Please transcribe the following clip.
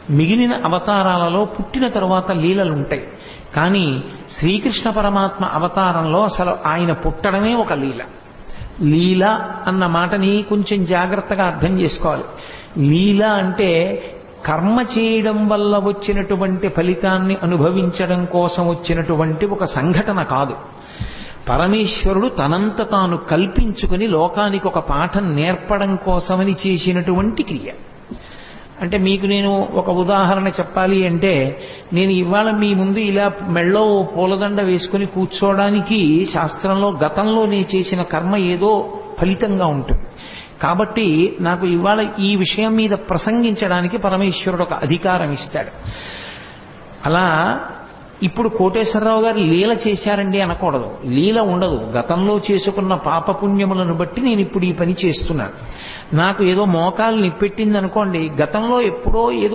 మిగిలిన అవతారాలలో పుట్టిన తరువాత లీలలుంటాయి. కానీ శ్రీకృష్ణ పరమాత్మ అవతారంలో అసలు ఆయన పుట్టడమే ఒక లీల. లీల అన్న మాటని కొంచెం జాగ్రత్తగా అర్థం చేసుకోవాలి. లీల అంటే కర్మ చేయడం వల్ల వచ్చినటువంటి ఫలితాన్ని అనుభవించడం కోసం వచ్చినటువంటి ఒక సంఘటన కాదు. పరమేశ్వరుడు తనంత తాను కల్పించుకుని లోకానికి ఒక పాఠం నేర్పడం కోసమని చేసినటువంటి క్రియ. అంటే మీకు నేను ఒక ఉదాహరణ చెప్పాలి అంటే, నేను ఇవాళ మీ ముందు ఇలా మెళ్ళో పూలదండ వేసుకుని కూర్చోవడానికి శాస్త్రంలో గతంలో నేను చేసిన కర్మ ఏదో ఫలితంగా ఉంటుంది. కాబట్టి నాకు ఇవాళ ఈ విషయం మీద ప్రసంగించడానికి పరమేశ్వరుడు ఒక అధికారం ఇస్తాడు. అలా ఇప్పుడు కోటేశ్వరరావు గారు లీల చేశారండి అనకూడదు. లీల ఉండదు. గతంలో చేసుకున్న పాపపుణ్యములను బట్టి నేను ఇప్పుడు ఈ పని చేస్తున్నాను. నాకు ఏదో మోకాలు నిప్పెట్టింది అనుకోండి, గతంలో ఎప్పుడో ఏదో